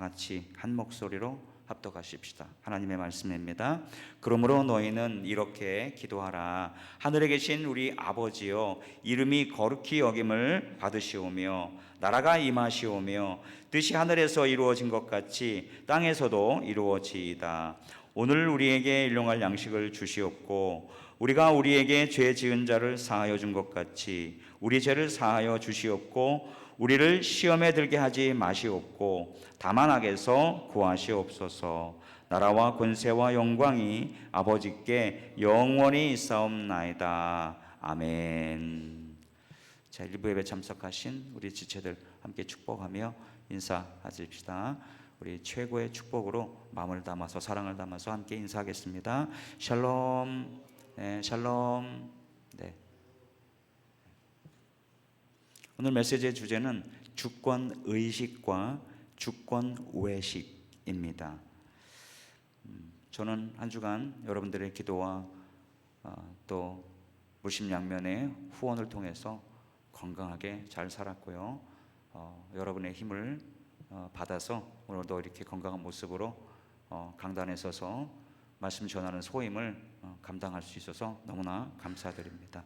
같이 한 목소리로 합독하십시다. 하나님의 말씀입니다. 그러므로 너희는 이렇게 기도하라. 하늘에 계신 우리 아버지여, 이름이 거룩히 여김을 받으시오며 나라가 임하시오며 뜻이 하늘에서 이루어진 것 같이 땅에서도 이루어지이다. 오늘 우리에게 일용할 양식을 주시옵고 우리가 우리에게 죄 지은 자를 사하여 준 것 같이 우리 죄를 사하여 주시옵고 우리를 시험에 들게 하지 마시옵고 다만 악에서 구하시옵소서. 나라와 권세와 영광이 아버지께 영원히 있사옵나이다. 아멘. 자, 일부 예배 참석하신 우리 지체들 함께 축복하며 인사하십시다. 우리 최고의 축복으로 마음을 담아서 사랑을 담아서 함께 인사하겠습니다. 샬롬. 네, 샬롬. 네. 오늘 메시지의 주제는 주권 의식과 주권 외식입니다. 저는 한 주간 여러분들의 기도와 또 물심양면의 후원을 통해서 건강하게 잘 살았고요. 여러분의 힘을 받아서 오늘도 이렇게 건강한 모습으로 강단에 서서 말씀 전하는 소임을 감당할 수 있어서 너무나 감사드립니다.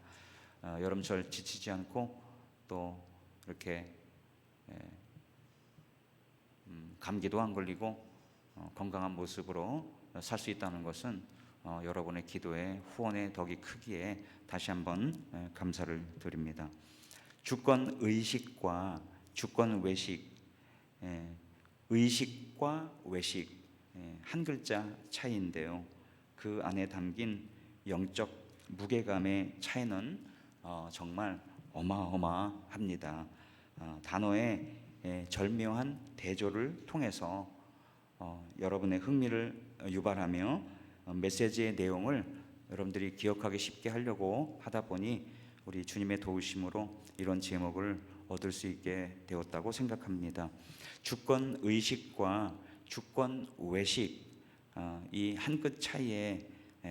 여름철 지치지 않고 또 이렇게 감기도 안 걸리고 건강한 모습으로 살 수 있다는 것은 여러분의 기도의 후원의 덕이 크기에 다시 한번 감사를 드립니다. 주권 의식과 주권 외식, 의식과 외식 한 글자 차이인데요. 그 안에 담긴 영적 무게감의 차이는 정말 어마어마합니다. 단어의 절묘한 대조를 통해서 여러분의 흥미를 유발하며 메시지의 내용을 여러분들이 기억하기 쉽게 하려고 하다 보니 우리 주님의 도우심으로 이런 제목을 얻을 수 있게 되었다고 생각합니다. 주권 의식과 주권 외식, 이 한 끗 차이의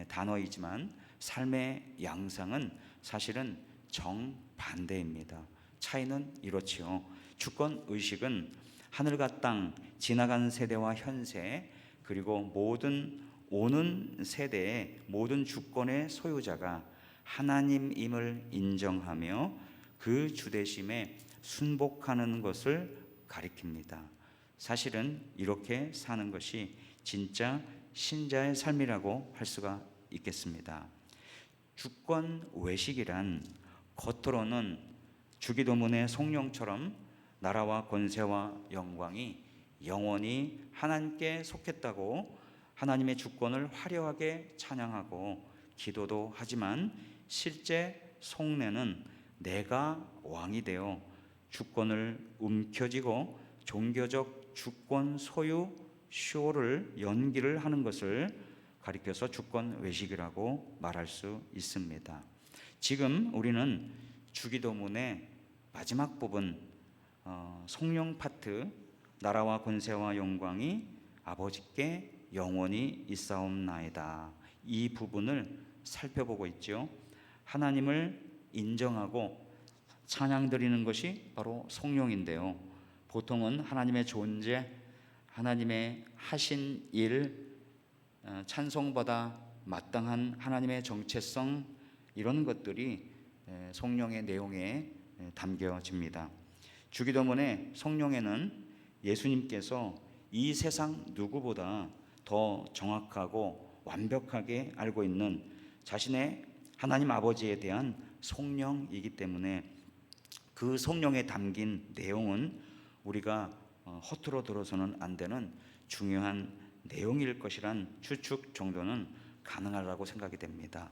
단어이지만 삶의 양상은 사실은 정반대입니다. 차이는 이렇지요. 주권 의식은 하늘과 땅, 지나간 세대와 현세, 그리고 모든 오는 세대의 모든 주권의 소유자가 하나님임을 인정하며 그 주대심에 순복하는 것을 가리킵니다. 사실은 이렇게 사는 것이 진짜 신자의 삶이라고 할 수가 있겠습니다. 주권 외식이란 겉으로는 주기도문의 성령처럼 나라와 권세와 영광이 영원히 하나님께 속했다고 하나님의 주권을 화려하게 찬양하고 기도도 하지만 실제 속내는 내가 왕이 되어 주권을 움켜쥐고 종교적 주권 소유 쇼를 연기를 하는 것을 가리켜서 주권 외식이라고 말할 수 있습니다. 지금 우리는 주기도문의 마지막 부분 성령 파트 나라와 권세와 영광이 아버지께 영원히 있사옵나이다. 이 부분을 살펴보고 있죠. 하나님을 인정하고 찬양드리는 것이 바로 성령인데요. 보통은 하나님의 존재, 하나님의 하신 일, 찬송보다 마땅한 하나님의 정체성 이런 것들이 성령의 내용에 담겨집니다. 주기도문의 성령에는 예수님께서 이 세상 누구보다 더 정확하고 완벽하게 알고 있는 자신의 하나님 아버지에 대한 성령이기 때문에 그 성령에 담긴 내용은 우리가 허투루 들어서는 안 되는 중요한 내용일 것이란 추측 정도는 가능하다고 생각이 됩니다.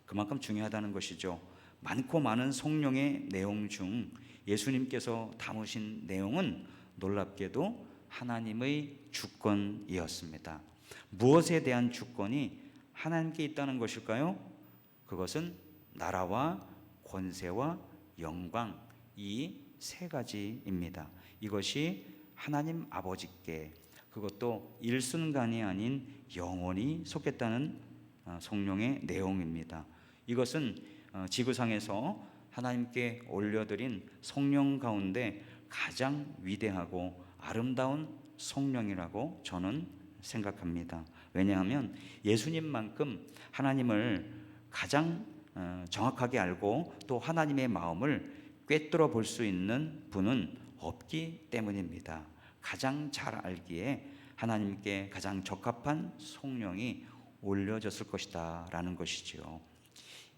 그만큼 중요하다는 것이죠. 많고 많은 성령의 내용 중 예수님께서 담으신 내용은 놀랍게도 하나님의 주권이었습니다. 무엇에 대한 주권이 하나님께 있다는 것일까요? 그것은 나라와 권세와 영광, 이 세 가지입니다. 이것이 하나님 아버지께, 그것도 일순간이 아닌 영원히 속했다는 성령의 내용입니다. 이것은 지구상에서 하나님께 올려드린 성령 가운데 가장 위대하고 아름다운 성령이라고 저는 생각합니다. 왜냐하면 예수님만큼 하나님을 가장 정확하게 알고 또 하나님의 마음을 꿰뚫어 볼 수 있는 분은 없기 때문입니다. 가장 잘 알기에 하나님께 가장 적합한 성령이 올려졌을 것이다 라는 것이지요.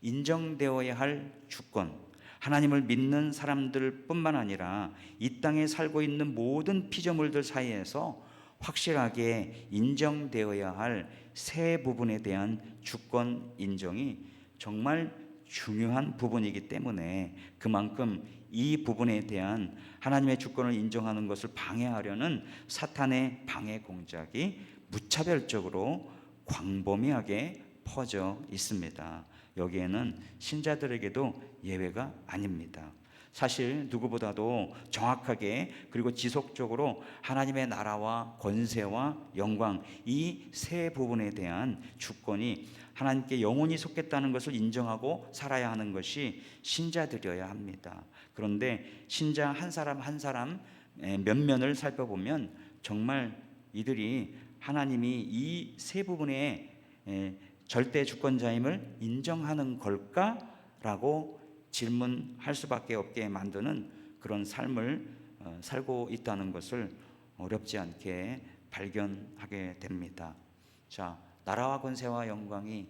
인정되어야 할 주권, 하나님을 믿는 사람들 뿐만 아니라 이 땅에 살고 있는 모든 피조물들 사이에서 확실하게 인정되어야 할 세 부분에 대한 주권 인정이 정말 중요한 부분이기 때문에 그만큼 이 부분에 대한 하나님의 주권을 인정하는 것을 방해하려는 사탄의 방해 공작이 무차별적으로 광범위하게 퍼져 있습니다. 여기에는 신자들에게도 예외가 아닙니다. 사실 누구보다도 정확하게 그리고 지속적으로 하나님의 나라와 권세와 영광 이 세 부분에 대한 주권이 하나님께 영원히 속했다는 것을 인정하고 살아야 하는 것이 신자들이어야 합니다. 그런데 신자 한 사람 한 사람 면면을 살펴보면 정말 이들이 하나님이 이 세 부분의 절대 주권자임을 인정하는 걸까라고 질문할 수밖에 없게 만드는 그런 삶을 살고 있다는 것을 어렵지 않게 발견하게 됩니다. 자, 나라와 권세와 영광이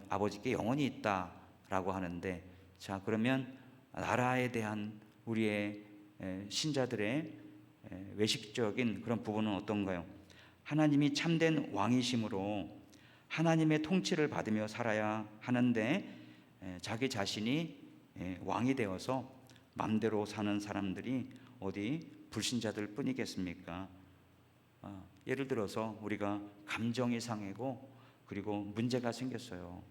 아버지께 영원히 있다라고 하는데, 자 그러면 나라에 대한 우리의 신자들의 외식적인 그런 부분은 어떤가요? 하나님이 참된 왕이심으로 하나님의 통치를 받으며 살아야 하는데 자기 자신이 왕이 되어서 마음대로 사는 사람들이 어디 불신자들 뿐이겠습니까? 예를 들어서 우리가 감정이 상하고 그리고 문제가 생겼어요.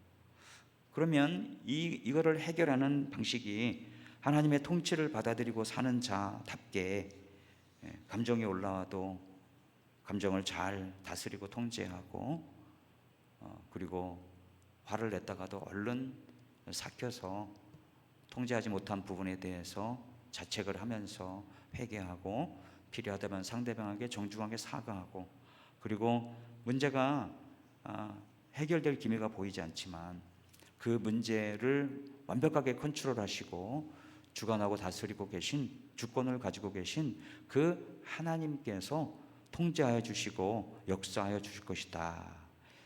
그러면 이거를 해결하는 방식이 하나님의 통치를 받아들이고 사는 자답게 감정이 올라와도 감정을 잘 다스리고 통제하고 그리고 화를 냈다가도 얼른 삭혀서 통제하지 못한 부분에 대해서 자책을 하면서 회개하고 필요하다면 상대방에게 정중하게 사과하고 그리고 문제가 해결될 기미가 보이지 않지만 그 문제를 완벽하게 컨트롤하시고 주관하고 다스리고 계신 주권을 가지고 계신 그 하나님께서 통제하여 주시고 역사하여 주실 것이다.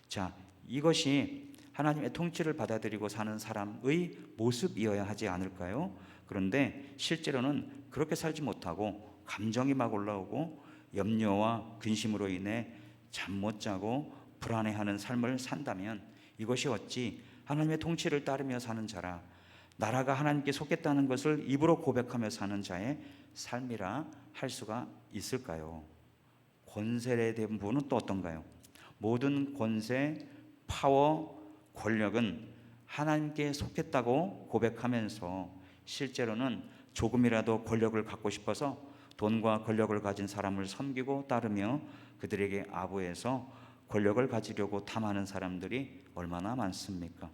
자, 이것이 하나님의 통치를 받아들이고 사는 사람의 모습이어야 하지 않을까요? 그런데 실제로는 그렇게 살지 못하고 감정이 막 올라오고 염려와 근심으로 인해 잠 못 자고 불안해하는 삶을 산다면 이것이 어찌 하나님의 통치를 따르며 사는 자라 나라가 하나님께 속했다는 것을 입으로 고백하며 사는 자의 삶이라 할 수가 있을까요? 권세에 대한 부분은 또 어떤가요? 모든 권세, 파워, 권력은 하나님께 속했다고 고백하면서 실제로는 조금이라도 권력을 갖고 싶어서 돈과 권력을 가진 사람을 섬기고 따르며 그들에게 아부해서 권력을 가지려고 탐하는 사람들이 얼마나 많습니까?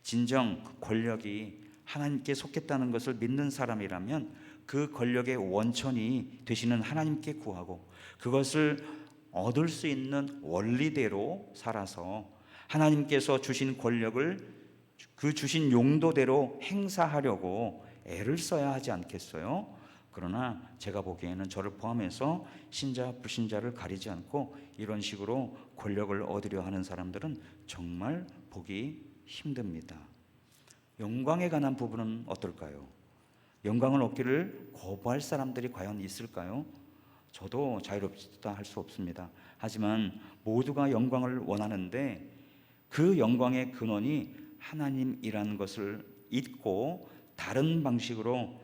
진정 권력이 하나님께 속했다는 것을 믿는 사람이라면 그 권력의 원천이 되시는 하나님께 구하고 그것을 얻을 수 있는 원리대로 살아서 하나님께서 주신 권력을 그 주신 용도대로 행사하려고 애를 써야 하지 않겠어요? 그러나 제가 보기에는 저를 포함해서 신자 불신자를 가리지 않고 이런 식으로 권력을 얻으려 하는 사람들은 정말 보기 힘듭니다. 영광에 관한 부분은 어떨까요? 영광을 얻기를 거부할 사람들이 과연 있을까요? 저도 자유롭다 할 수 없습니다. 하지만 모두가 영광을 원하는데 그 영광의 근원이 하나님이라는 것을 잊고 다른 방식으로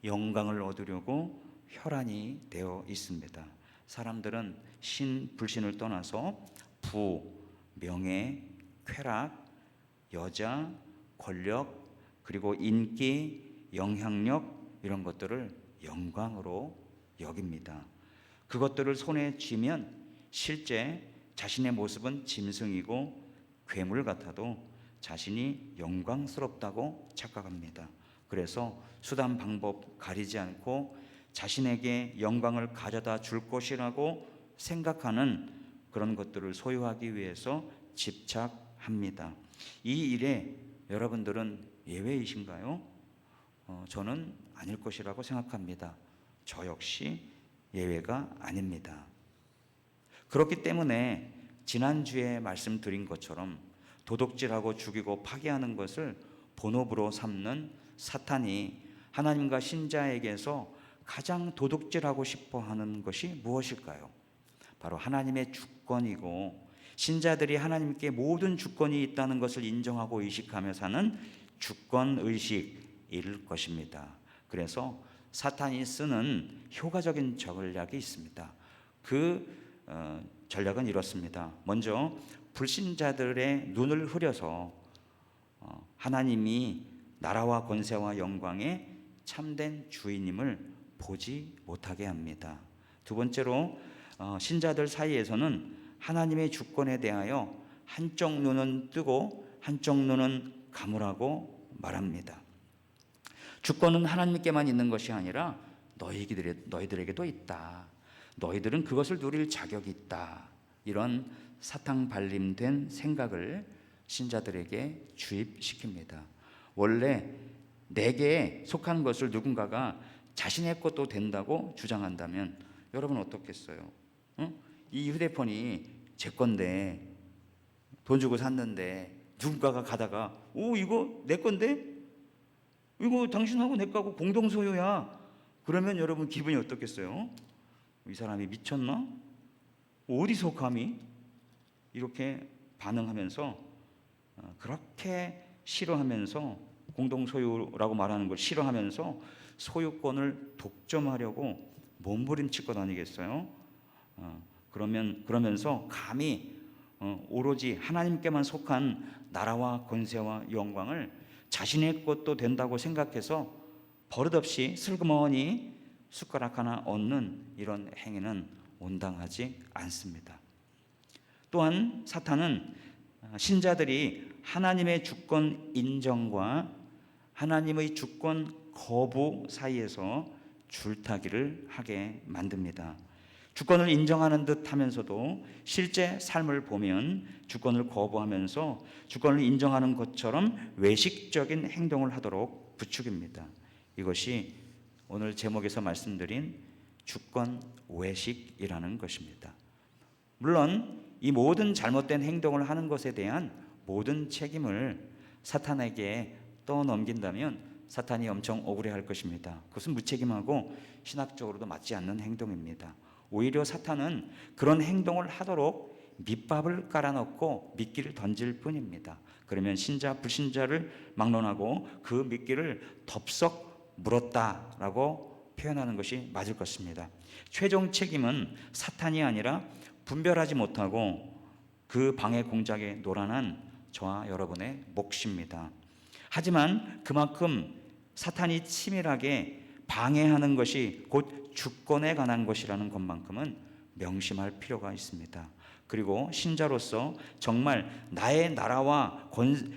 영광을 얻으려고 혈안이 되어 있습니다. 사람들은 신, 불신을 떠나서 부, 명예, 쾌락, 여자, 권력, 그리고 인기, 영향력 이런 것들을 영광으로 여깁니다. 그것들을 손에 쥐면 실제 자신의 모습은 짐승이고 괴물 같아도 자신이 영광스럽다고 착각합니다. 그래서 수단 방법 가리지 않고 자신에게 영광을 가져다 줄 것이라고 생각하는 그런 것들을 소유하기 위해서 집착합니다. 이 일에 여러분들은 예외이신가요? 저는 아닐 것이라고 생각합니다. 저 역시 예외가 아닙니다. 그렇기 때문에 지난주에 말씀드린 것처럼 도둑질하고 죽이고 파괴하는 것을 본업으로 삼는 사탄이 하나님과 신자에게서 가장 도둑질하고 싶어 하는 것이 무엇일까요? 바로 하나님의 주권이고, 신자들이 하나님께 모든 주권이 있다는 것을 인정하고 의식하며 사는 주권의식일 것입니다. 그래서 사탄이 쓰는 효과적인 전략이 있습니다. 그 전략은 이렇습니다. 먼저 불신자들의 눈을 흐려서 하나님이 나라와 권세와 영광의 참된 주인임을 보지 못하게 합니다. 두 번째로 신자들 사이에서는 하나님의 주권에 대하여 한쪽 눈은 뜨고 한쪽 눈은 감으라고 말합니다. 주권은 하나님께만 있는 것이 아니라 너희들에게도 있다. 너희들은 그것을 누릴 자격이 있다. 이런 사탕 발림된 생각을 신자들에게 주입시킵니다. 원래 내게 속한 것을 누군가가 자신의 것도 된다고 주장한다면 여러분 어떻겠어요? 이 휴대폰이 제 건데, 돈 주고 샀는데 누군가가 가다가 이거 내 건데? 이거 당신하고 내 거하고 공동 소유야. 그러면 여러분 기분이 어떻겠어요? 이 사람이 미쳤나? 어디서 감히? 이렇게 반응하면서 그렇게 싫어하면서, 공동 소유라고 말하는 걸 싫어하면서 소유권을 독점하려고 몸부림치고 다니겠어요? 그러면서 감히 오로지 하나님께만 속한 나라와 권세와 영광을 자신의 것도 된다고 생각해서 버릇없이 슬그머니 숟가락 하나 얹는 이런 행위는 온당하지 않습니다. 또한 사탄은 신자들이 하나님의 주권 인정과 하나님의 주권 거부 사이에서 줄타기를 하게 만듭니다. 주권을 인정하는 듯 하면서도 실제 삶을 보면 주권을 거부하면서 주권을 인정하는 것처럼 외식적인 행동을 하도록 부추깁니다. 이것이 오늘 제목에서 말씀드린 주권 외식이라는 것입니다. 물론 이 모든 잘못된 행동을 하는 것에 대한 모든 책임을 사탄에게 떠넘긴다면 사탄이 엄청 억울해할 것입니다. 그것은 무책임하고 신학적으로도 맞지 않는 행동입니다. 오히려 사탄은 그런 행동을 하도록 밑밥을 깔아놓고 미끼를 던질 뿐입니다. 그러면 신자 불신자를 막론하고 그 미끼를 덥석 물었다라고 표현하는 것이 맞을 것입니다. 최종 책임은 사탄이 아니라 분별하지 못하고 그 방해 공작에 노란한 저와 여러분의 몫입니다. 하지만 그만큼 사탄이 치밀하게 방해하는 것이 곧 주권에 관한 것이라는 것만큼은 명심할 필요가 있습니다. 그리고 신자로서 정말 나의 나라와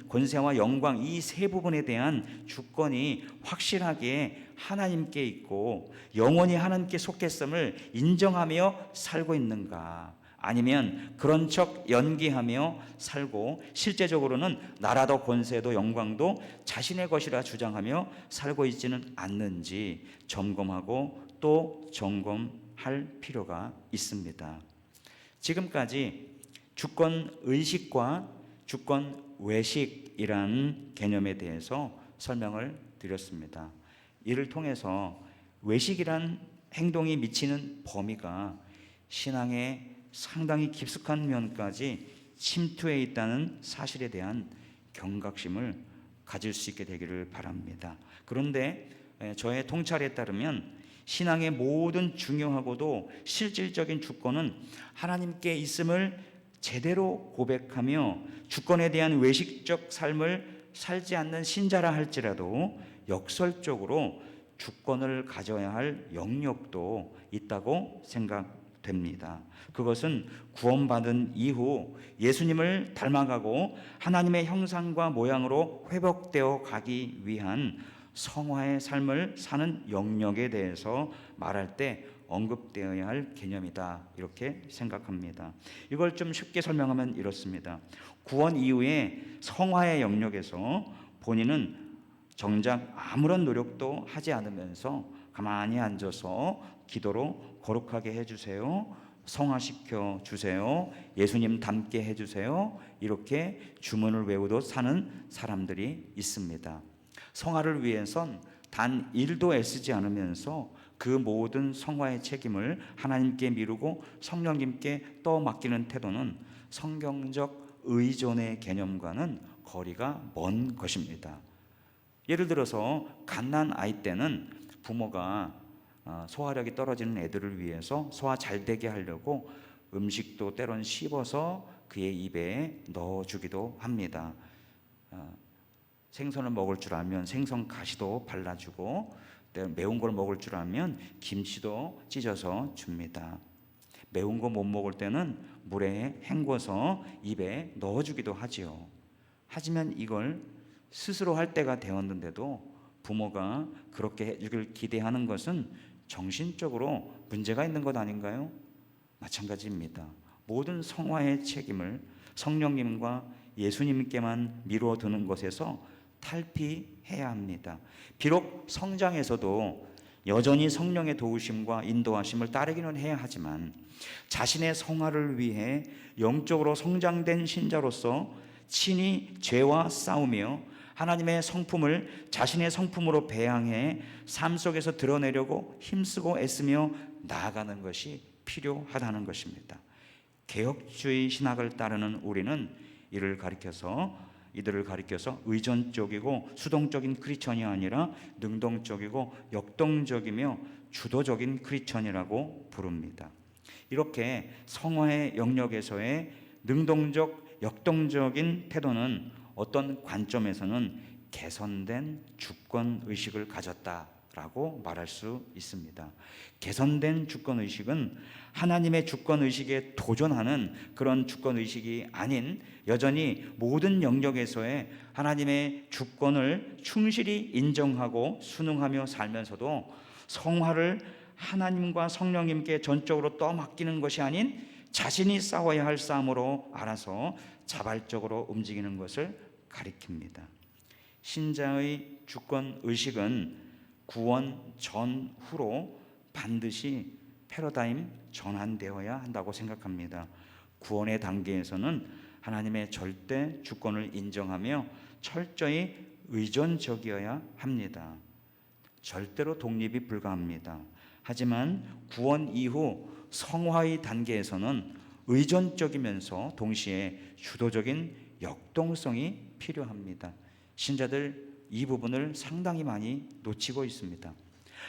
권세와 영광 이 세 부분에 대한 주권이 확실하게 하나님께 있고 영원히 하나님께 속했음을 인정하며 살고 있는가? 아니면 그런 척 연기하며 살고 실제적으로는 나라도 권세도 영광도 자신의 것이라 주장하며 살고 있지는 않는지 점검하고 또 점검할 필요가 있습니다. 지금까지 주권 의식과 주권 외식이라는 개념에 대해서 설명을 드렸습니다. 이를 통해서 외식이란 행동이 미치는 범위가 신앙의 상당히 깊숙한 면까지 침투해 있다는 사실에 대한 경각심을 가질 수 있게 되기를 바랍니다. 그런데 저의 통찰에 따르면 신앙의 모든 중요하고도 실질적인 주권은 하나님께 있음을 제대로 고백하며 주권에 대한 외식적 삶을 살지 않는 신자라 할지라도 역설적으로 주권을 가져야 할 영역도 있다고 생각됩니다. 그것은 구원받은 이후 예수님을 닮아가고 하나님의 형상과 모양으로 회복되어 가기 위한 성화의 삶을 사는 영역에 대해서 말할 때 언급되어야 할 개념이다, 이렇게 생각합니다. 이걸 좀 쉽게 설명하면 이렇습니다. 구원 이후에 성화의 영역에서 본인은 정작 아무런 노력도 하지 않으면서 가만히 앉아서 기도로 거룩하게 해주세요, 성화시켜 주세요, 예수님 닮게 해주세요, 이렇게 주문을 외우듯 사는 사람들이 있습니다. 성화를 위해선 단 1도 애쓰지 않으면서 그 모든 성화의 책임을 하나님께 미루고 성령님께 떠맡기는 태도는 성경적 의존의 개념과는 거리가 먼 것입니다. 예를 들어서 갓난 아이 때는 부모가 소화력이 떨어지는 애들을 위해서 소화 잘 되게 하려고 음식도 때론 씹어서 그의 입에 넣어주기도 합니다. 생선을 먹을 줄 알면 생선 가시도 발라주고, 매운 걸 먹을 줄 알면 김치도 찢어서 줍니다. 매운 거 못 먹을 때는 물에 헹궈서 입에 넣어주기도 하지요. 하지만 이걸 스스로 할 때가 되었는데도 부모가 그렇게 해주길 기대하는 것은 정신적으로 문제가 있는 것 아닌가요? 마찬가지입니다. 모든 성화의 책임을 성령님과 예수님께만 미루어 두는 것에서 탈피해야 합니다. 비록 성장에서도 여전히 성령의 도우심과 인도하심을 따르기는 해야 하지만 자신의 성화를 위해 영적으로 성장된 신자로서 친히 죄와 싸우며 하나님의 성품을 자신의 성품으로 배양해 삶 속에서 드러내려고 힘쓰고 애쓰며 나아가는 것이 필요하다는 것입니다. 개혁주의 신학을 따르는 우리는 이들을 가리켜서 의존적이고 수동적인 크리스천이 아니라 능동적이고 역동적이며 주도적인 크리스천이라고 부릅니다. 이렇게 성화의 영역에서의 능동적, 역동적인 태도는 어떤 관점에서는 개선된 주권의식을 가졌다라고 말할 수 있습니다. 개선된 주권의식은 하나님의 주권의식에 도전하는 그런 주권의식이 아닌 여전히 모든 영역에서의 하나님의 주권을 충실히 인정하고 순응하며 살면서도 성화를 하나님과 성령님께 전적으로 떠맡기는 것이 아닌 자신이 싸워야 할 싸움으로 알아서 자발적으로 움직이는 것을 가리킵니다. 신자의 주권의식은 구원 전후로 반드시 패러다임 전환되어야 한다고 생각합니다. 구원의 단계에서는 하나님의 절대 주권을 인정하며 철저히 의존적이어야 합니다. 절대로 독립이 불가합니다. 하지만 구원 이후 성화의 단계에서는 의존적이면서 동시에 주도적인 역동성이 필요합니다. 신자들 이 부분을 상당히 많이 놓치고 있습니다.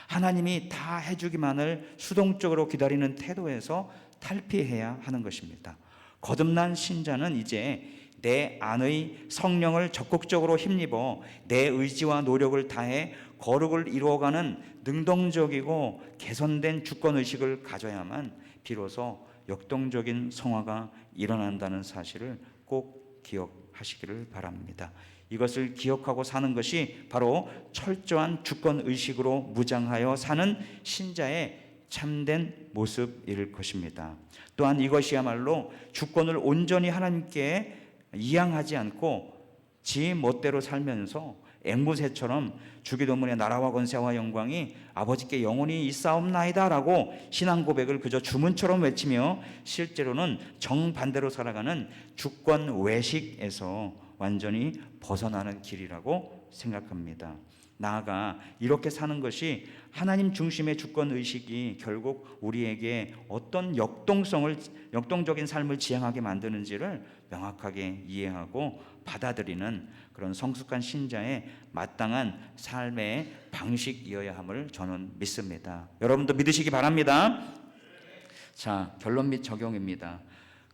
하나님이 다 해주기만을 수동적으로 기다리는 태도에서 탈피해야 하는 것입니다. 거듭난 신자는 이제 내 안의 성령을 적극적으로 힘입어 내 의지와 노력을 다해 거룩을 이루어가는 능동적이고 개선된 주권의식을 가져야만 비로소 역동적인 성화가 일어난다는 사실을 꼭 기억하시기를 바랍니다. 이것을 기억하고 사는 것이 바로 철저한 주권의식으로 무장하여 사는 신자의 참된 모습일 것입니다. 또한 이것이야말로 주권을 온전히 하나님께 이양하지 않고 지 멋대로 살면서 앵무새처럼 주기도문의 나라와 권세와 영광이 아버지께 영원히 있사옵나이다 라고 신앙 고백을 그저 주문처럼 외치며 실제로는 정반대로 살아가는 주권 외식에서 완전히 벗어나는 길이라고 생각합니다. 나아가 이렇게 사는 것이 하나님 중심의 주권의식이 결국 우리에게 어떤 역동적인 삶을 지향하게 만드는지를 명확하게 이해하고 받아들이는 그런 성숙한 신자의 마땅한 삶의 방식이어야 함을 저는 믿습니다. 여러분도 믿으시기 바랍니다. 자, 결론 및 적용입니다.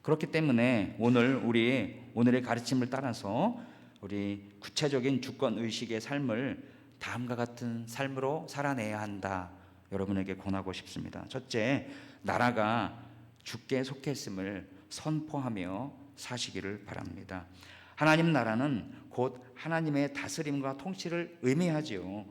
그렇기 때문에 오늘의 가르침을 따라서 우리 구체적인 주권의식의 삶을 다음과 같은 삶으로 살아내야 한다, 여러분에게 권하고 싶습니다. 첫째, 나라가 주께 속했음을 선포하며 사시기를 바랍니다. 하나님 나라는 곧 하나님의 다스림과 통치를 의미하지요.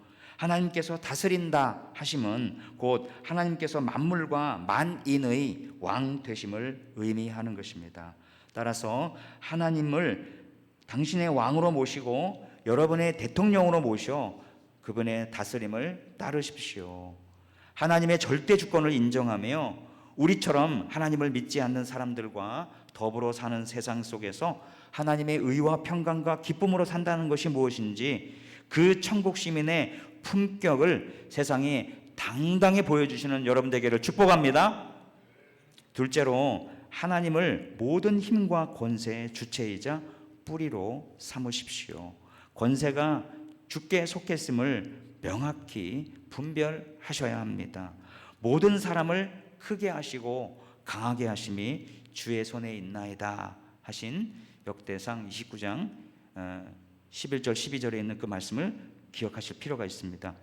하나님께서 다스린다 하심은 곧 하나님께서 만물과 만인의 왕 되심을 의미하는 것입니다. 따라서 하나님을 당신의 왕으로 모시고 여러분의 대통령으로 모셔 그분의 다스림을 따르십시오. 하나님의 절대 주권을 인정하며 우리처럼 하나님을 믿지 않는 사람들과 더불어 사는 세상 속에서 하나님의 의와 평강과 기쁨으로 산다는 것이 무엇인지 그 천국 시민의 품격을 세상에 당당히 보여주시는 여러분 되기를 축복합니다. 둘째로 하나님을 모든 힘과 권세의 주체이자 뿌리로 삼으십시오. 권세가 주께 속했음을 명확히 분별하셔야 합니다. 모든 사람을 크게 하시고 강하게 하심이 주의 손에 있나이다 하신 역대상 29장 11절 12절에 있는 그 말씀을 기억하실 필요가 있습니다.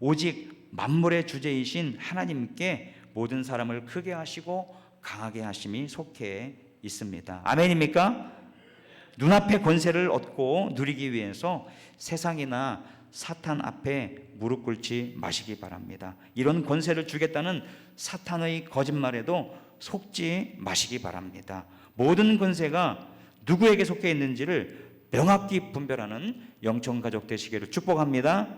오직 만물의 주제이신 하나님께 모든 사람을 크게 하시고 강하게 하심이 속해 있습니다. 아멘입니까? 눈앞의 권세를 얻고 누리기 위해서 세상이나 사탄 앞에 무릎 꿇지 마시기 바랍니다. 이런 권세를 주겠다는 사탄의 거짓말에도 속지 마시기 바랍니다. 모든 권세가 누구에게 속해 있는지를 명확히 분별하는 영청가족 되시기를 축복합니다.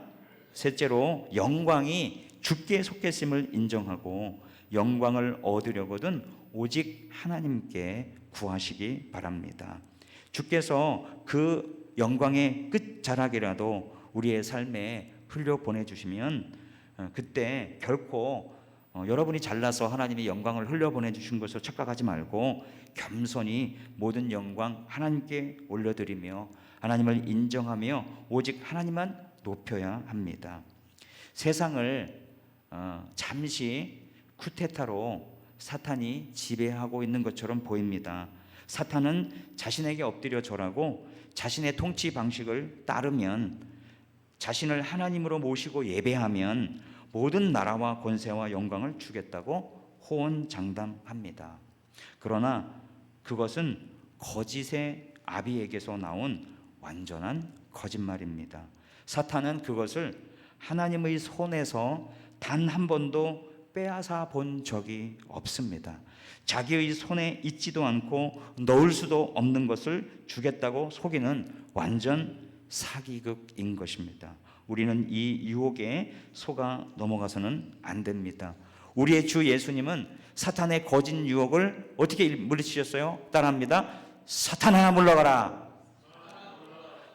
셋째로 영광이 주께 속했음을 인정하고 영광을 얻으려거든 오직 하나님께 구하시기 바랍니다. 주께서 그 영광의 끝자락이라도 우리의 삶에 흘려보내주시면 그때 결코 여러분이 잘나서 하나님이 영광을 흘려보내주신 것을 착각하지 말고 겸손히 모든 영광 하나님께 올려드리며 하나님을 인정하며 오직 하나님만 높여야 합니다. 세상을 잠시 쿠데타로 사탄이 지배하고 있는 것처럼 보입니다. 사탄은 자신에게 엎드려 절하고 자신의 통치 방식을 따르면 자신을 하나님으로 모시고 예배하면 모든 나라와 권세와 영광을 주겠다고 호언장담합니다. 그러나 그것은 거짓의 아비에게서 나온 완전한 거짓말입니다. 사탄은 그것을 하나님의 손에서 단 한 번도 빼앗아 본 적이 없습니다. 자기의 손에 있지도 않고 넣을 수도 없는 것을 주겠다고 속이는 완전 사기극인 것입니다. 우리는 이 유혹에 속아 넘어가서는 안 됩니다. 우리의 주 예수님은 사탄의 거짓 유혹을 어떻게 물리치셨어요? 따라합니다. 사탄아 물러가라.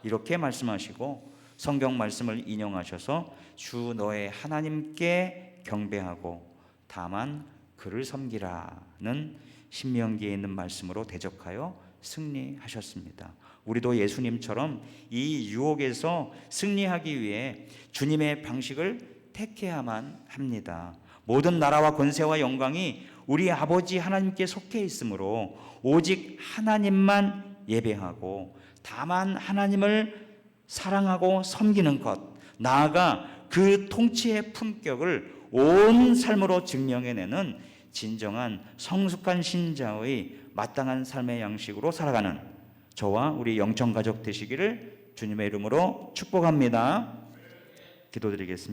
이렇게 말씀하시고 성경 말씀을 인용하셔서 주 너의 하나님께 경배하고 다만 그를 섬기라는 신명기에 있는 말씀으로 대적하여 승리하셨습니다. 우리도 예수님처럼 이 유혹에서 승리하기 위해 주님의 방식을 택해야만 합니다. 모든 나라와 권세와 영광이 우리 아버지 하나님께 속해 있으므로 오직 하나님만 예배하고 다만 하나님을 사랑하고 섬기는 것, 나아가 그 통치의 품격을 온 삶으로 증명해내는 진정한 성숙한 신자의 마땅한 삶의 양식으로 살아가는 저와 우리 영청가족 되시기를 주님의 이름으로 축복합니다. 기도드리겠습니다.